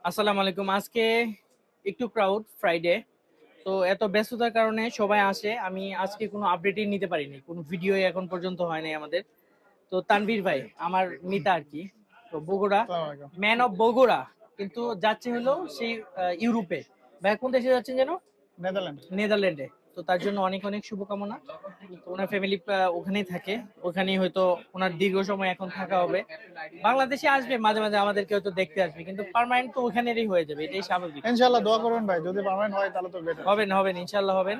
আসসালামু আলাইকুম। আজকে একটু ক্রাউড ফ্রাইডে, তো এত ব্যস্ততার কারণে সবাই আসে। আমি আজকে কোনো আপডেটই নিতে পারিনি, কোনো ভিডিও এখন পর্যন্ত হয় নাই আমাদের। তো তানভীর ভাই আমার মিতা আর কি, তো বগুড়া, ম্যান অফ বগুড়া, কিন্তু যাচ্ছে হলো সেই ইউরোপে। ভাই কোন দেশে যাচ্ছেন যেন? নেদারল্যান্ডে। তো তার জন্য অনেক অনেক শুভকামনা। তো ওনার ফ্যামিলি ওখানেই থাকে, ওখানেই হয়তো ওনার দীর্ঘ সময় এখন থাকা হবে। বাংলাদেশে আসবে মাঝে মাঝে, আমাদেরকে হয়তো দেখতে আসবে, কিন্তু পার্মানেন্ট তো ওখানেরই হয়ে যাবে, এটাই স্বাভাবিক। ইনশাআল্লাহ দোয়া করবেন ভাই, যদি পার্মানেন্ট হয় তাহলে তো বেটার। হবেন হবেন, ইনশাল্লাহ হবেন,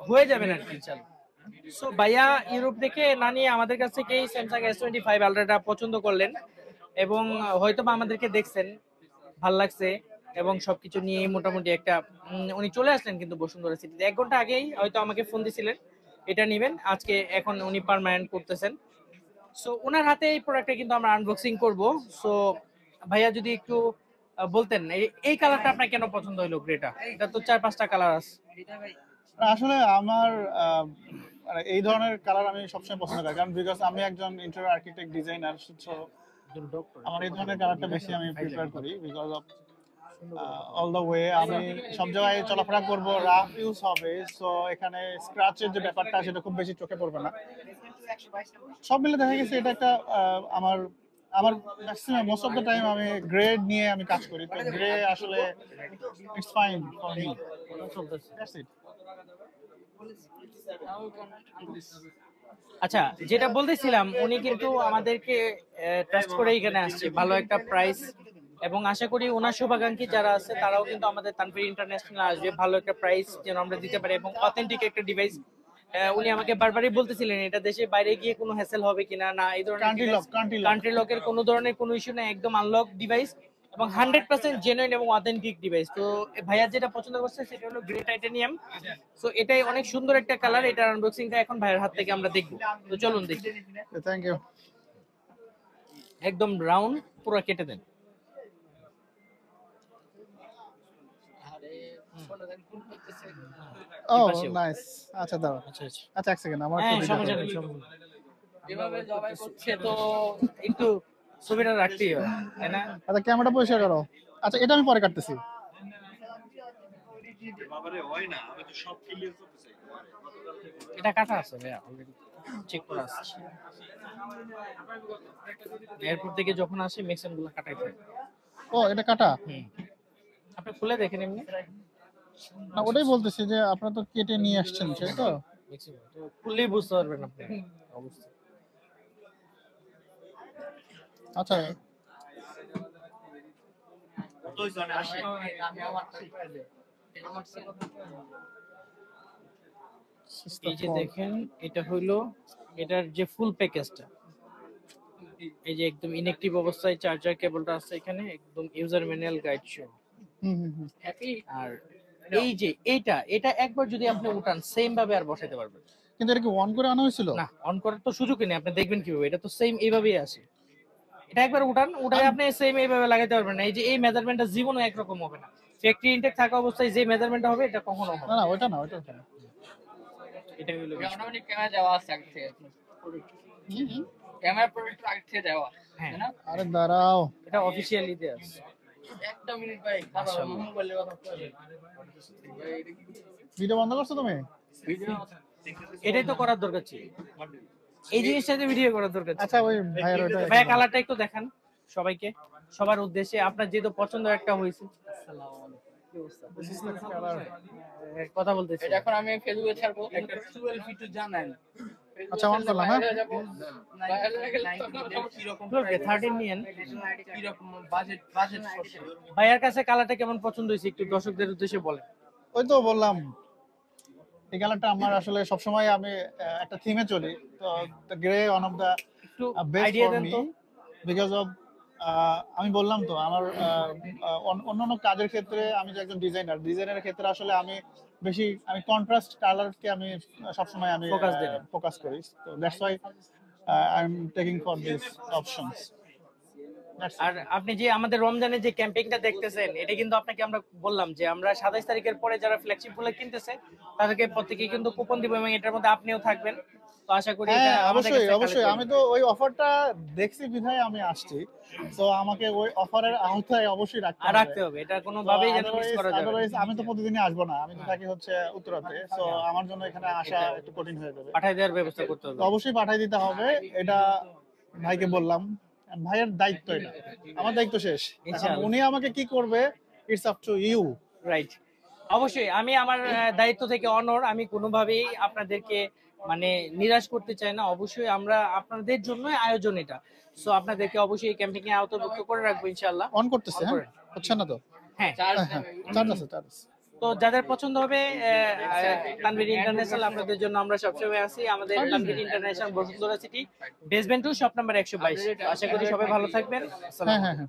হয়ে যাবেন আর কি ইনশাল্লাহ। সো ভাইয়া ইউরোপ থেকে না নিয়ে আমাদের কাছ থেকেই স্যামসাং S25 আলট্রাটা পছন্দ করলেন, এবং হয়তো বা আমাদেরকে দেখছেন, ভাল লাগছে, এবং সবকিছু নিয়ে মোটামুটি একটা উনি চলে আসলেন কিন্তু বসুন্ধরা সিটিতে 1 ঘন্টা আগেই হয়তো আমাকে ফোন দিছিলেন এটা নিবেন আজকে, এখন উনি পার্মানেন্ট করতেছেন। সো ওনার হাতে এই প্রোডাক্টটা কিন্তু আমরা আনবক্সিং করব। সো ভাইয়া যদি একটু বলতেন এই কালারটা আপনার কেন পছন্দ হলো গ্রেটা? এটা তো 4-5টা কালার আছে। আসলে আমার মানে এই ধরনের কালার আমি সবসময় পছন্দ করি, কারণ বিকজ আমি একজন ইন্টেরিয়র আর্কিটেক্ট ডিজাইনার, সো আমার এই ধরনের কালারটা বেশি আমি প্রিফার করি। Because of all the way আমি সব জায়গায় চলাফেরা করব, রাফ ইউজ হবে, সো এখানে স্ক্র্যাচের যে ব্যাপারটা সেটা খুব বেশি চোখে পড়বে না। সব মিলে দেখা গেছে এটা একটা আমার আমার maximum most of the time আমি গ্রেড নিয়ে আমি কাজ করি, তো গ্রে আসলে it's fine for me. That's it. আচ্ছা, যেটা বলতেছিলাম, উনি কিন্তু আমাদেরকে ট্রাস্ট করে এখানে আসছে, ভালো একটা প্রাইস, এবং আশা করি ওনার শুভাকাঙ্ক্ষী যারা আছে তারাও কিন্তু আমাদের তানভীর ইন্টারন্যাশনাল আসবে, ভালো একটা প্রাইস যেন আমরা দিতে পারি এবং অথেন্টিক একটা ডিভাইস। উনি আমাকে বারবারই বলতেছিলেন এটা দেশের বাইরে গিয়ে কোনো হ্যাসেল হবে কিনা, না এই ধরনের কান্ট্রি লকের কোনো ধরনের কোনো ইস্যু না, একদম আনলক ডিভাইস এবং 100% জেনুইন এবং অথেন্টিক ডিভাইস। তো ভাইয়া যেটা পছন্দ করছে সেটা হলো গ্রে টাইটানিয়াম। সো এটাই অনেক সুন্দর একটা কালার, এটার আনবক্সিংটা এখন ভাইয়ের হাত থেকে আমরা দেখবো। তো চলুন দেখি। Thank you. একদম রাউন্ড পুরো কেটে দেন। ও নাইস। আচ্ছা দাও, আচ্ছা আচ্ছা আচ্ছা এক সেকেন্ড আমার হ্যাঁ, তো সমস্যা নেই, সমস্যা নেই। এভাবে জবাই করছে তো একটু ছবিটা রাখতেই হয়, তাই না? আচ্ছা ক্যামেরাটা পরিষ্কার করো। আচ্ছা এটা আমি পরে কাটতেছি। এটা কাটা আছে ভাইয়া, অলরেডি চেক করা আছে। এয়ারপোর্ট থেকে যখন আসে মেক্সিমাম গুলো কাটাই থাকে। ও এটা কাটা? আপনি খুলে দেখেন এমনি। না ওটাই বলতেছি যে আপনারা তো কেটে নিয়ে আসছেন, সেই তো মেক্সিমাম তো খুললেই বুঝতে পারবেন আপনি অবস্থা। আচ্ছা এই যে দেখেন, এটা হইলো এটার যে ফুল প্যাকেজটা। এই যে একদম ইনঅ্যাক্টিভ অবস্থায় চার্জার কেবলটা আছে এখানে, একদম ইউজার ম্যানুয়াল গাইড সহ। আর এই যে এটা একবার যদি আপনি উঠান সেম ভাবে আর বসাতে পারবেন। কিন্তু এটা কি অন করে আনা হয়েছিল? না, অন করার তো সুযোগই নেই, আপনি দেখবেন কিভাবে? এটা তো সেম এইভাবেই আসে। এটা একবার উঠান, উঠাই আপনি সেম এইভাবে লাগাতে পারবেন না। এই যে এই মেজারমেন্টটা জীবনে একরকম হবে না। ফ্যাক্টরি ইনটেক থাকা অবস্থায় যে মেজারমেন্টটা হবে এটা কখনো হবে না না ওটা না, ওটা না। এটা হলো মোটামুটি ক্যামেরা দেওয়া আছে আগে থেকে, ক্যামেরা প্রোডাক্ট আগে থেকে দেওয়া, হ্যাঁ। তাই না? আরে দাঁড়াও, এটা অফিশিয়ালি দেয়া আছে। একটা মিনিট ভাই, মোবাইলে কথা বলতে ভিডিও বন্ধ করছো তুমি? ভিডিও এটাই তো করার দরকার ছিল, এই জিনিসটাতে ভিডিও করার দরকার ছিল। আচ্ছা ওই ভাইয়ের ওটা ভাইয়া কালারটা একটু দেখান সবাইকে, সবার উদ্দেশ্যে। আপনার যেহেতু পছন্দ একটা হয়েছে, কথা বলতেছি। এটা এখন আমি ফেসবুকে ছাড়বো, একটা 12 ফিট জানেন। আচ্ছা অন করলাম। হ্যাঁ কিরকম 13 নিয়েন। কিরকম বাজেট বাজেট ভাইয়ার কাছে কালারটা কেমন পছন্দ হয়েছে একটু দর্শকদের উদ্দেশ্যে বলেন। ওই তো বললাম এই কালারটা আমার আসলে সবসময় আমি একটা থিমে চলি, তো the grey one of the একটু best idea for then me তো। বিকজ অফ আমি বললাম তো আমার অন্যান্য কাজের ক্ষেত্রে আমি যে একজন ডিজাইনারের ক্ষেত্রে আসলে আমি বেশি আমি কন্ট্রাস্ট কালারকে আমি সবসময় আমি ফোকাস করি, তো that's why I am taking for this options. That's it. আর আপনি যে আমাদের রমজানের যে ক্যাম্পেইনটা দেখতেছেন, এটা কিন্তু আপনাকে আমরা বললাম যে আমরা 27 তারিখের পরে যারা ফ্ল্যাগশিপ গুলো কিনতেছে তাদেরকে প্রত্যেককে কিন্তু কুপন দিব এবং এটার মধ্যে আপনিও থাকবেন। তো আশা করি এটা হ্যাঁ, আমাদের অবশ্যই কাছে অবশ্যই collect আমি তো ওই অফারটা দেখছি বিধায় আমি আসছি, তো আমাকে ওই অফারের আওতায় অবশ্যই রাখতে আর হবে। রাখতে হবে, এটা কোনোভাবেই যেন মিস করা যাবে না। আদারওয়াইজ আমি তো প্রতিদিনই আসবো না, আমি তো থাকি হচ্ছে উত্তরাতে, সো আমার জন্য এখানে আসা একটু কঠিন হয়ে যাবে। পাঠায় দেওয়ার ব্যবস্থা করতে হবে। তো অবশ্যই পাঠিয়ে দিতে হবে, এটা ভাইকে বললাম, ভাইয়ের দায়িত্ব এটা, আমার দায়িত্ব শেষ। এখন ইনশাআল্লাহ। উনি আমাকে কি করবে, it's up to you. Right, অবশ্যই আমি আমার দায়িত্ব থেকে অনর, আমি কোনোভাবেই আপনাদেরকে মানে নিরাশ করতে চাই না। অবশ্যই আমরা আপনাদের জন্য আয়োজন এটা, সো আপনাদেরকে অবশ্যই এই ক্যাম্পিং এ আওতাভুক্ত করে রাখবো ইনশাআল্লাহ। অন করতেছে, On হ্যাঁ করে। হচ্ছে না তো? হ্যাঁ, চার্জ হ্যাঁ, চার্জ আছে, চার্জ আছে। তো যাদের পছন্দ হবে তানভীর ইন্টারন্যাশনাল, আপনাদের জন্য আমরা সবসময় আছি। আমাদের Tanvir international Bashundhara city basement 2 shop number 122। আশা করি সবাই ভালো থাকবেন। আসসালামু হ্যাঁ আলাইকুম। হ্যাঁ হ্যাঁ।